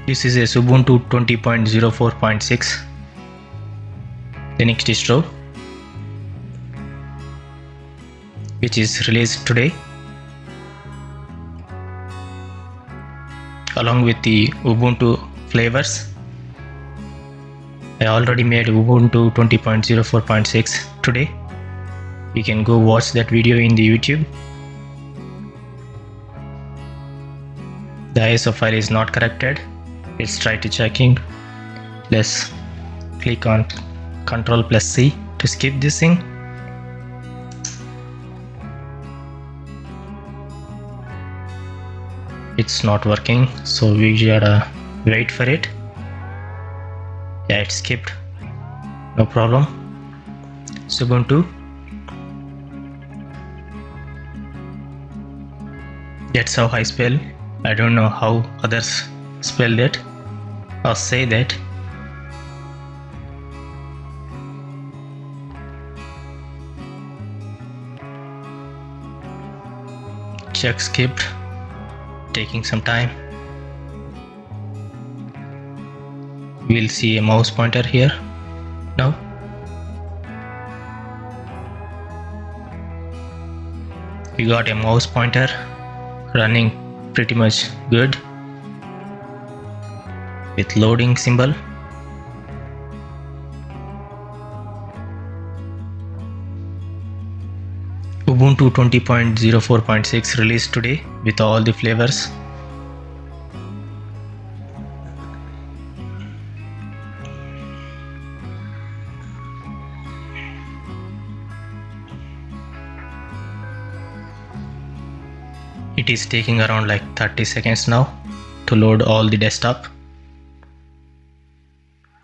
This is a Xubuntu 20.04.6 Linux distro, which is released today, along with the Ubuntu flavors. I already made Ubuntu 20.04.6 today. You can go watch that video in the YouTube. The ISO file is not corrected. Let's try to checking. Let's click on Ctrl+C to skip this thing. It's not working, so we gotta wait for it. Yeah, it skipped. No problem. Xubuntu. That's how I spell. I don't know how others spell that or say that. Check skipped. Taking some time. We'll see a mouse pointer here now. We got a mouse pointer running pretty much good with loading symbol. Ubuntu 20.04.6 released today with all the flavors. It is taking around like 30 seconds now to load all the desktop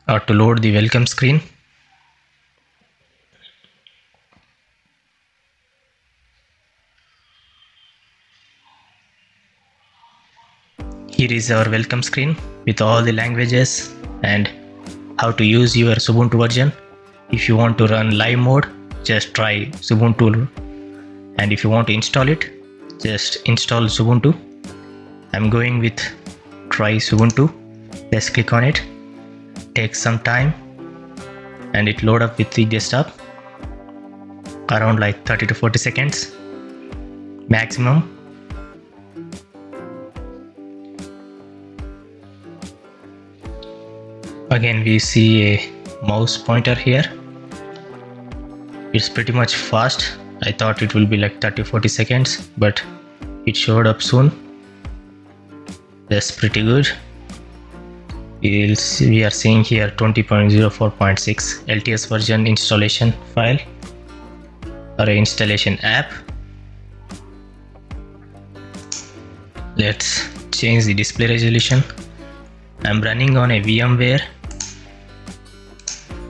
or to load the welcome screen. Here is our welcome screen with all the languages and how to use your Xubuntu version. If you want to run live mode, just try Xubuntu, and if you want to install it, just install Xubuntu. I'm going with try Xubuntu. Let's click on it. Takes some time and it load up with the desktop around like 30 to 40 seconds maximum. Again we see a mouse pointer here. It's pretty much fast. I thought it will be like 30-40 seconds, but it showed up soon. That's pretty good. We are seeing here 20.04.6 LTS version installation file or a installation app. Let's change the display resolution. I'm running on a VMware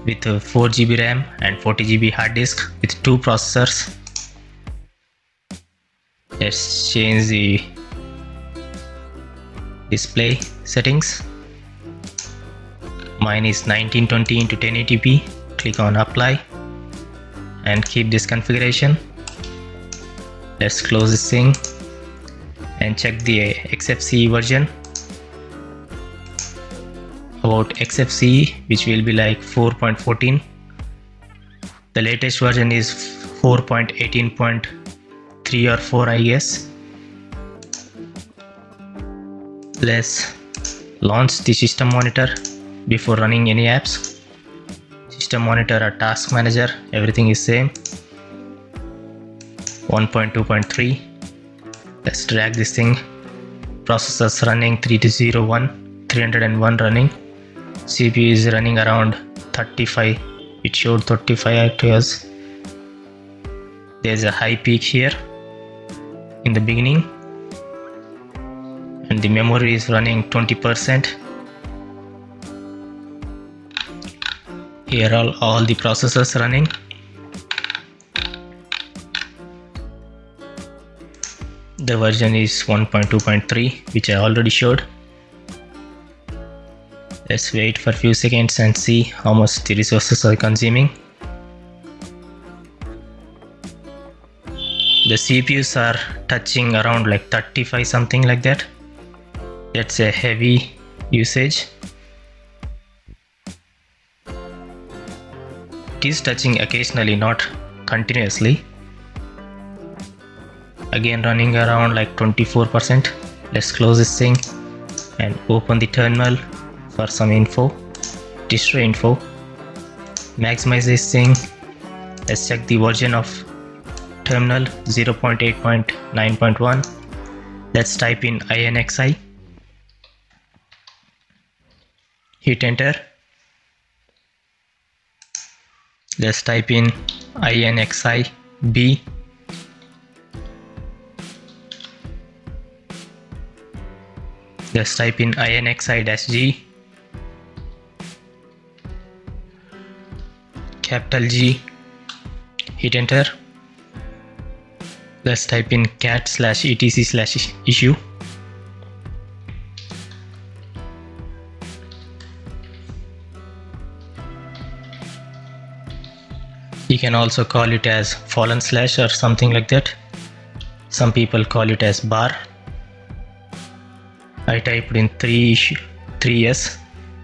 with a 4 GB RAM and 40 GB hard disk with 2 processors. Let's change the display settings. Mine is 1920 x 1080p. Click on apply and keep this configuration. Let's close this thing and check the xfce version. About xfce, which will be like 4.14. The latest version is 4.18.3 or 4, I guess. Let's launch the system monitor before running any apps. System monitor or task manager, everything is same. 1.2.3. Let's drag this thing. Processors running 301 running. CPU is running around 35. It showed 35 to us. There's a high peak here in the beginning, and the memory is running 20%. Here are all the processors running. The version is 1.2.3, which I already showed. Let's wait for a few seconds and see how much the resources are consuming. The CPUs are touching around like 35, something like that. That's a heavy usage. It is touching occasionally, not continuously. Again running around like 24%. Let's close this thing and open the terminal for some info, distro info. Maximize this thing. Let's check the version of terminal 0.8.9.1. Let's type in INXI. Hit enter. Let's type in INXI B. Let's type in INXI-G, capital G, hit enter. Let's type in cat/etc/issue. You can also call it as / or something like that. Some people call it as bar. I typed in 3s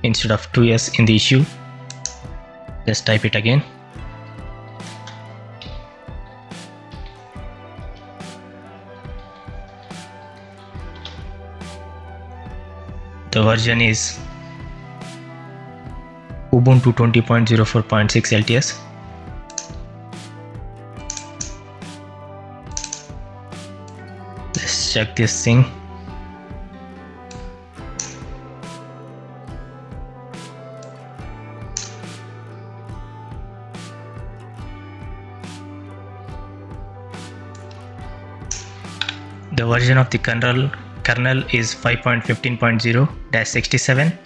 instead of 2s in the issue. Let's type it again. The version is Ubuntu 20.04.6 LTS. Let's check this thing. The version of the kernel is 5.15.0-67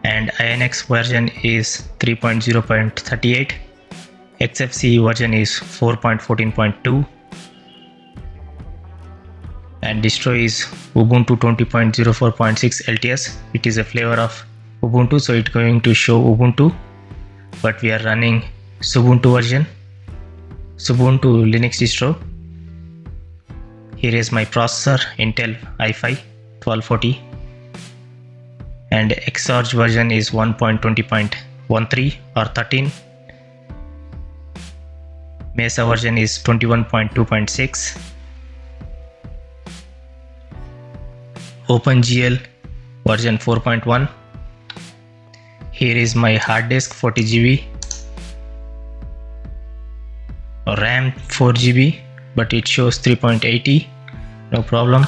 and INX version is 3.0.38. XFCE version is 4.14.2 and distro is Ubuntu 20.04.6 LTS. It is a flavor of Ubuntu, so it's going to show Ubuntu, but we are running Xubuntu version, Xubuntu Linux distro. Here is my processor, Intel i5 1240, and Xorg version is 1.20.13 or 13. Mesa version is 21.2.6. OpenGL version 4.1. Here is my hard disk 40 GB, RAM 4 GB, but it shows 3.80, no problem.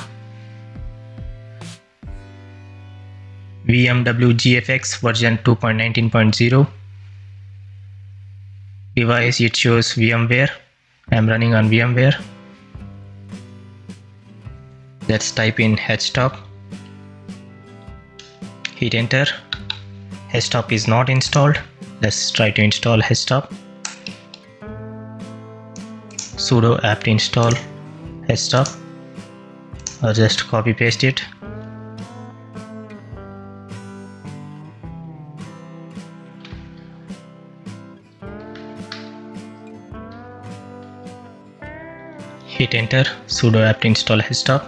VMW GFX version 2.19.0. Device, it shows VMware. I am running on VMware. Let's type in htop. Hit enter. Htop is not installed. Let's try to install htop. Sudo apt install htop, or just copy paste it. Hit enter. Sudo apt install htop.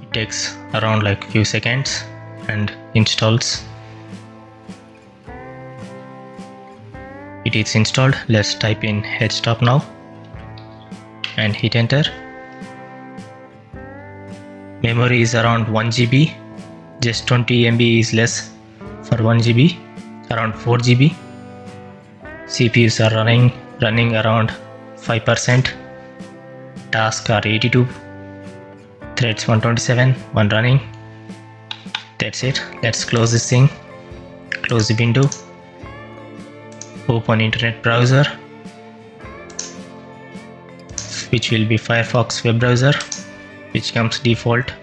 It takes around like few seconds and installs. It is installed. Let's type in htop now and hit enter. Memory is around 1 GB, just 20 MB is less for 1 GB, around 4 GB. CPUs are running around 5%. Tasks are 82, threads 127, one running. That's it. Let's close this thing. Close the window. Open internet browser, which will be Firefox web browser, which comes default.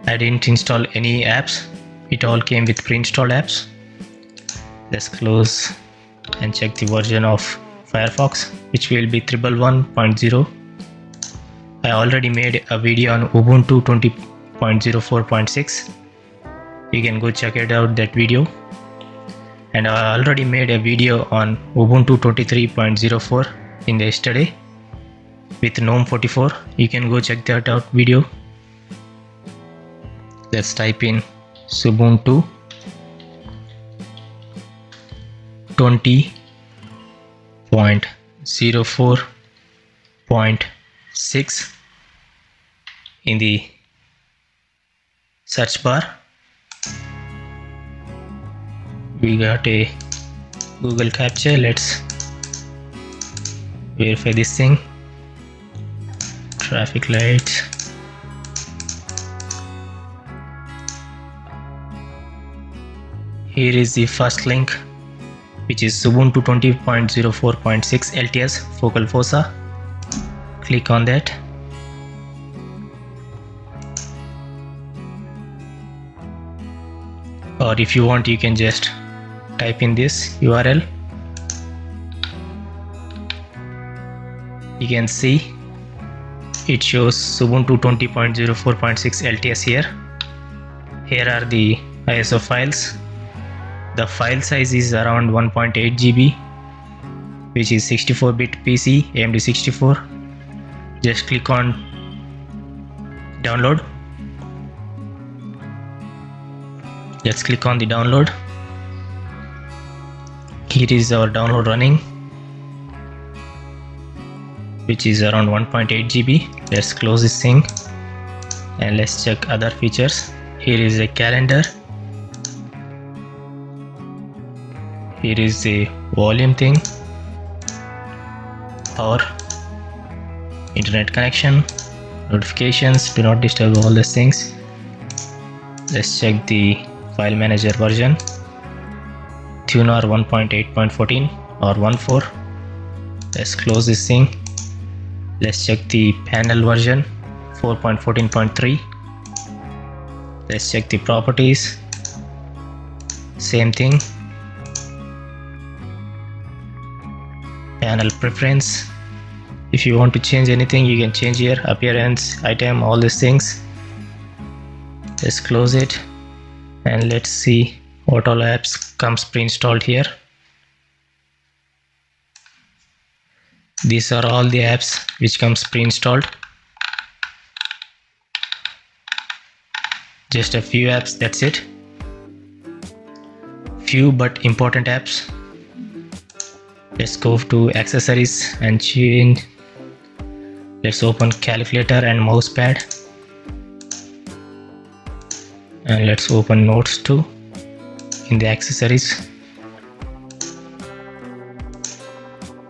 I didn't install any apps, it all came with pre-installed apps. Let's close and check the version of Firefox, which will be 111.0. I already made a video on Ubuntu 20.04.6. You can go check it out, that video. And I already made a video on Ubuntu 23.04 in the yesterday with GNOME 44. You can go check that out video. Let's type in Xubuntu 20.04.6 in the search bar. We got a Google captcha. Let's verify this thing. Traffic lights. Here is the first link, which is Ubuntu 20.04.6 LTS Focal Fossa. Click on that. Or if you want, you can just type in this URL. You can see it shows Ubuntu 20.04.6 LTS here. Here are the ISO files. The file size is around 1.8 GB, which is 64-bit PC AMD 64. Just click on download. Let's click on the download. Here is our download running, which is around 1.8 GB. Let's close this thing and let's check other features. Here is a calendar. Here is the volume thing, power, internet connection, notifications, do not disturb, all these things. Let's check the file manager version. Tuner 1.8.14 or 1.4. Let's close this thing. Let's check the panel version 4.14.3. Let's check the properties. Same thing. Panel preference. If you want to change anything, you can change here. Appearance, item, all these things. Let's close it and let's see what all apps comes pre-installed here. These are all the apps which comes pre-installed. Just a few apps, that's it. Few but important apps. Let's go to accessories and change. Let's open calculator and mousepad. And let's open notes too in the accessories.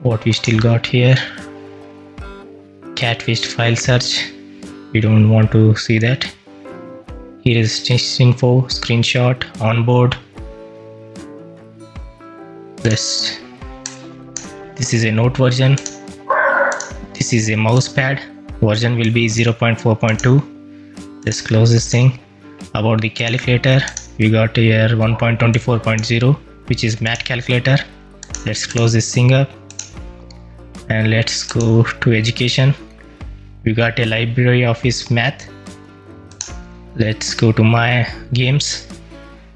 What we still got here? Catfish file search. We don't want to see that. Here is info, screenshot, onboard. This is a note version. This is a mousepad. Version will be 0.4.2. Let's close this thing. About the calculator, we got here 1.24.0, which is math calculator. Let's close this thing up and let's go to education. We got a library office math. Let's go to my games.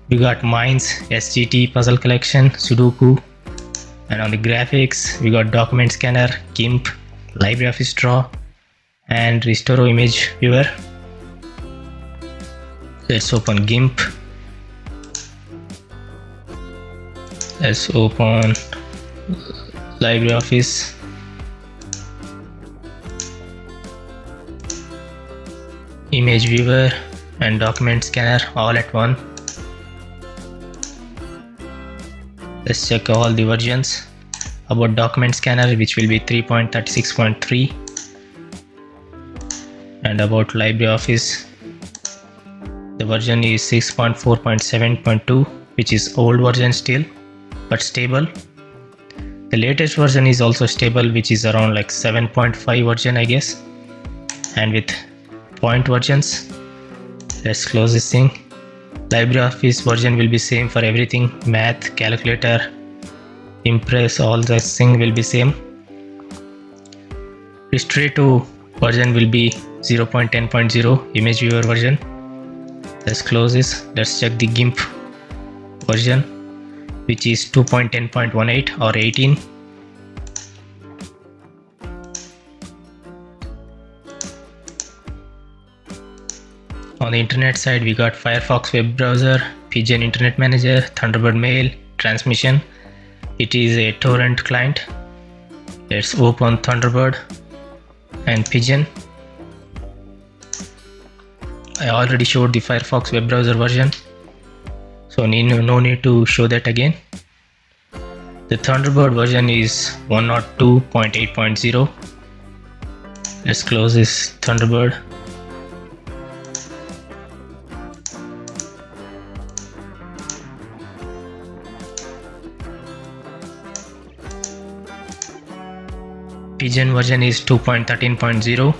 We got Mines, SGT, puzzle collection, Sudoku. And on the graphics, we got document scanner, GIMP, LibreOffice Draw, and Restore Image Viewer. Let's open GIMP. Let's open LibreOffice. Image Viewer and document scanner all at one. Let's check all the versions. About document scanner, which will be 3.36.3, and about LibreOffice, the version is 6.4.7.2, which is old version still but stable. The latest version is also stable, which is around like 7.5 version, I guess, and with point versions. Let's close this thing. LibreOffice version will be same for everything. Math, calculator, Impress, all this thing will be same. History 2 version will be 0.10.0 image viewer version. Let's close this. Let's check the GIMP version, which is 2.10.18 or 18. On the internet side, we got Firefox web browser, Pigeon internet manager, Thunderbird mail, transmission. It is a torrent client. Let's open Thunderbird and Pigeon. I already showed the Firefox web browser version, so no need to show that again. The Thunderbird version is 102.8.0. Let's close this Thunderbird. Pigeon version is 2.13.0.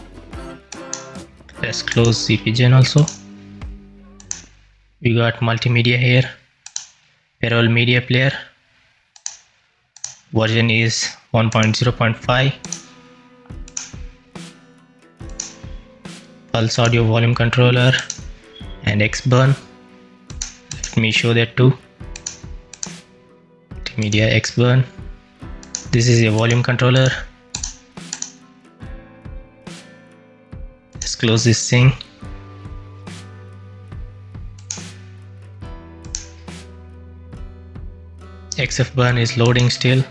Let's close the Pigeon also. We got multimedia here, Parallel media player. Version is 1.0.5. Pulse audio volume controller and Xburn. Let me show that too. Multimedia Xburn. This is a volume controller. Let's close this thing. xfburn is loading still.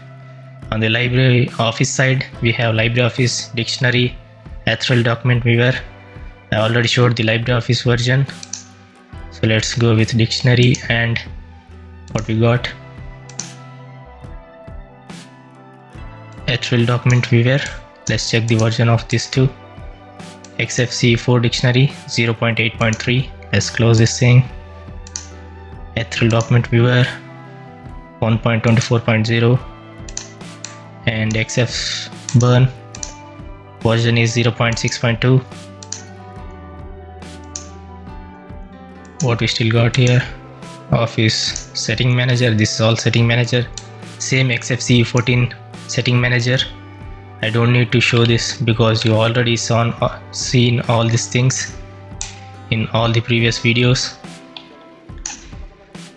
On the library office side, we have LibreOffice dictionary, Ethereal document viewer. I already showed the LibreOffice version, so let's go with dictionary. And what we got, Ethereal document viewer. Let's check the version of this too. xfce 4 dictionary 0.8.3. let's close this thing. Ethereal document viewer 1.24.0 and xfburn version is 0.6.2. what we still got here, Office setting manager. This is all setting manager, same xfce 14 setting manager. I don't need to show this because you already seen all these things in all the previous videos.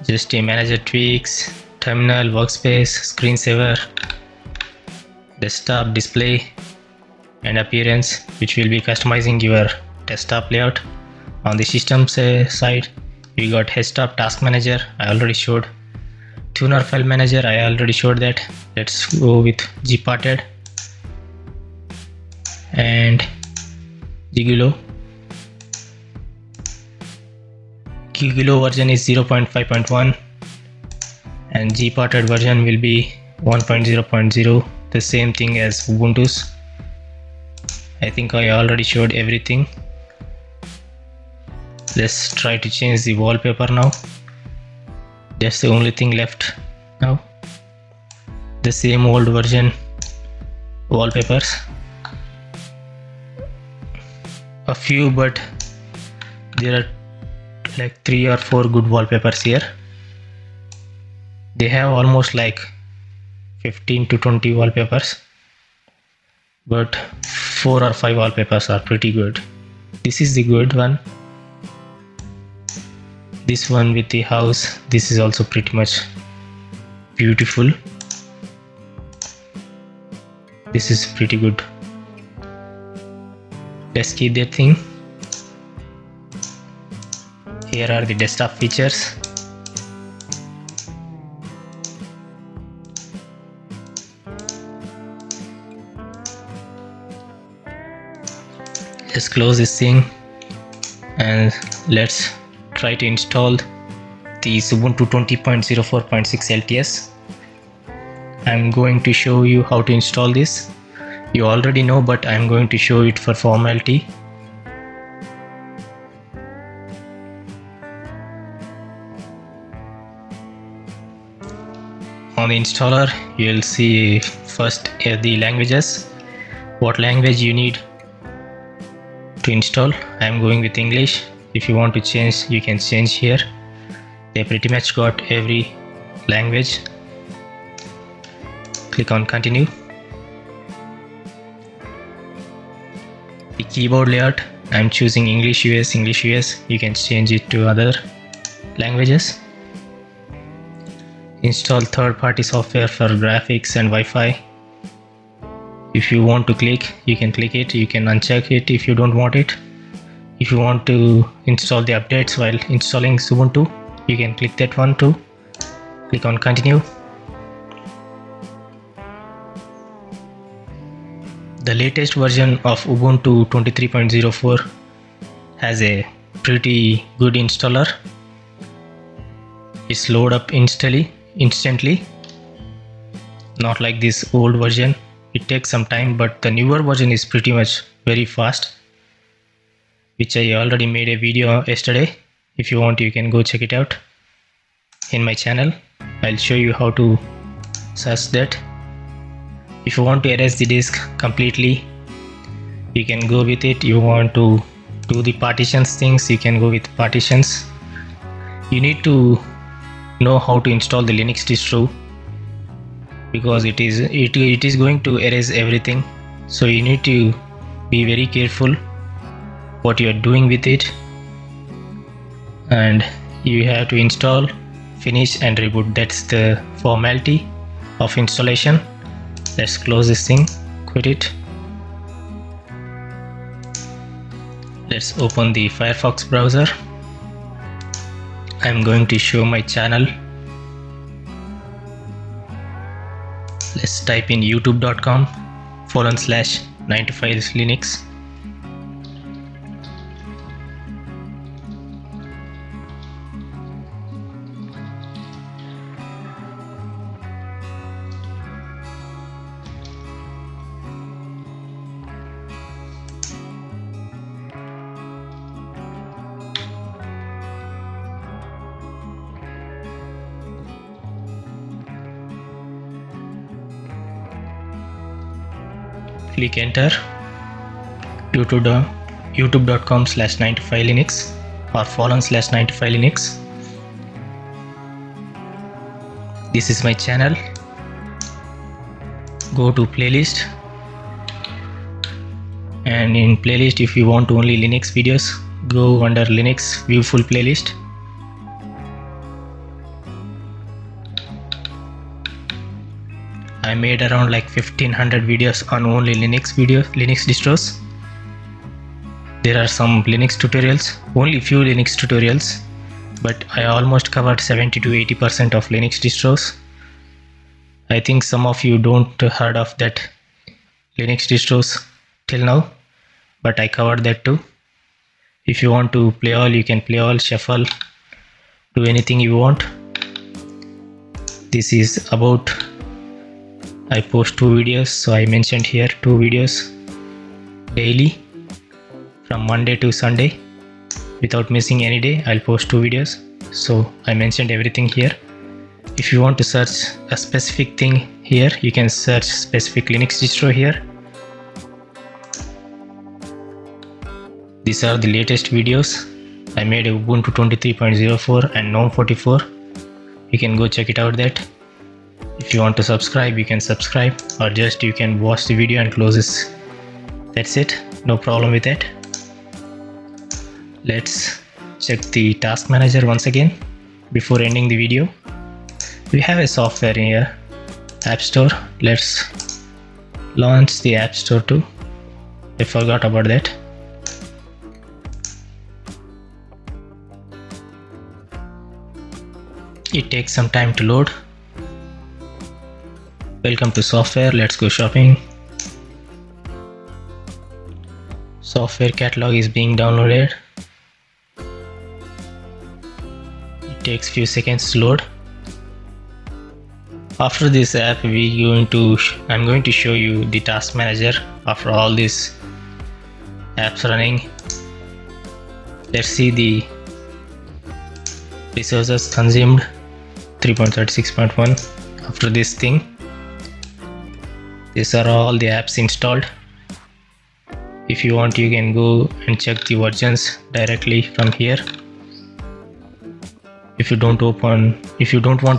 Just a manager tweaks, terminal, workspace, screensaver, desktop display and appearance, which will be customizing your desktop layout. On the system side, we got desktop task manager. I already showed. Tuner file manager, I already showed that. Let's go with gparted and Gigulo. Gigulo version is 0.5.1 and gparted version will be 1.0.0, the same thing as Ubuntu's. I think I already showed everything. Let's try to change the wallpaper now. That's the only thing left now. The same old version wallpapers. A few, but there are like 3 or 4 good wallpapers here. They have almost like 15 to 20 wallpapers, but 4 or 5 wallpapers are pretty good. This is the good one. This one with the house, this is also pretty much beautiful. This is pretty good. Let's keep that thing. Here are the desktop features. Let's close this thing and let's try to install the Xubuntu 20.04.6 LTS. I'm going to show you how to install this. You already know, but I'm going to show it for formality. On the installer, you'll see first the languages, what language you need to install. I'm going with English. If you want to change, you can change here. They pretty much got every language. Click on continue. The keyboard layout, I'm choosing English US. You can change it to other languages. Install third-party software for graphics and Wi-Fi. If you want to click, you can click it. You can uncheck it if you don't want it. If you want to install the updates while installing Xubuntu, you can click that one too. Click on continue. The latest version of Ubuntu 23.04 has a pretty good installer. It's load up instantly, not like this old version. It takes some time, but the newer version is pretty much very fast, which I already made a video yesterday. If you want, you can go check it out in my channel. I'll show you how to search that. If you want to erase the disk completely, you can go with it. You want to do the partitions things, you can go with partitions. You need to know how to install the Linux distro, because it is going to erase everything. So you need to be very careful what you are doing with it, and you have to install, finish and reboot. That's the formality of installation. Let's close this thing, quit it. Let's open the Firefox browser. I'm going to show my channel. Let's type in youtube.com/9to5linux. Click enter. youtube.com/9to5linux or /9to5linux. This is my channel. Go to playlist, and in playlist, if you want only Linux videos, go under Linux view full playlist. I made around like 1500 videos on only Linux distros. There are some Linux tutorials, only few Linux tutorials, but I almost covered 70 to 80% of Linux distros. I think some of you don't heard of that Linux distros till now, but I covered that too. If you want to play all, you can play all, shuffle, do anything you want. This is about, I post 2 videos, so I mentioned here 2 videos daily from Monday to Sunday. Without missing any day, I'll post 2 videos. So I mentioned everything here. If you want to search a specific thing here, you can search specific Linux distro here. These are the latest videos. I made Ubuntu 23.04 and GNOME 44. You can go check it out that. If you want to subscribe, you can subscribe, or just you can watch the video and close this. That's it, no problem with that. Let's check the task manager once again before ending the video. We have a software in here, App Store. Let's launch the App Store too. I forgot about that. It takes some time to load. Welcome to software. Let's go shopping. Software catalog is being downloaded. It takes few seconds to load. After this app, I'm going to show you the task manager after all these apps running. Let's see the resources consumed, 3.36.1. After this thing, these are all the apps installed. If you want, you can go and check the versions directly from here. If you don't want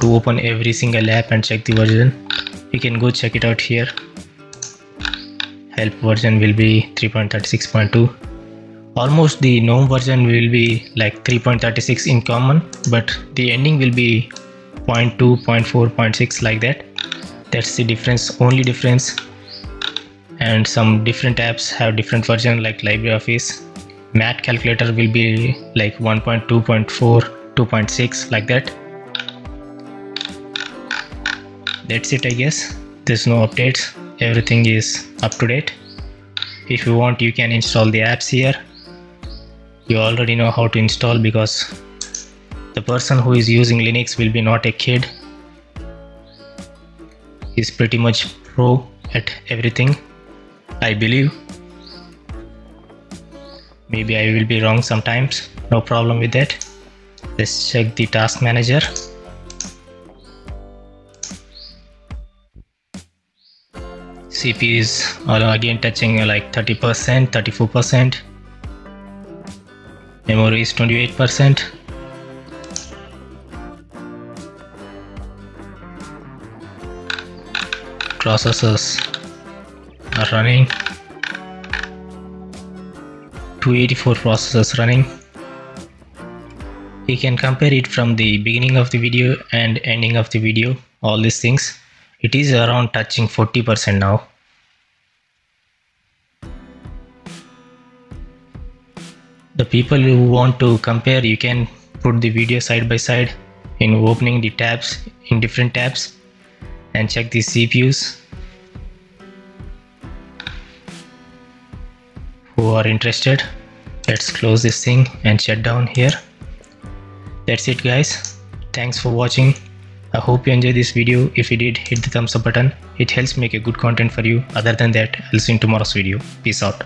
to open every single app and check the version, you can go check it out here. Help version will be 3.36.2. Almost the GNOME version will be like 3.36 in common, but the ending will be 0.2, 0.4, 0.6 like that. That's the difference, only difference. And some different apps have different version, like LibreOffice. math calculator will be like 1.2.4, 2.6 like that. That's it, I guess. There's no updates, everything is up to date. If you want, you can install the apps here. You already know how to install because the person who is using Linux will be not a kid. He's pretty much pro at everything, I believe. Maybe I will be wrong sometimes, no problem with that. Let's check the task manager. CPU is again touching like 30%, 34%. Memory is 28%. Processors are running. 284 processors running. You can compare it from the beginning of the video and ending of the video, all these things. It is around touching 40% now. The people who want to compare, you can put the video side by side in opening the tabs in different tabs and check the CPUs. Who are interested, let's close this thing and shut down here. That's it, guys. Thanks for watching. I hope you enjoyed this video. If you did, hit the thumbs up button. It helps make a good content for you. Other than that, I'll see you in tomorrow's video. Peace out.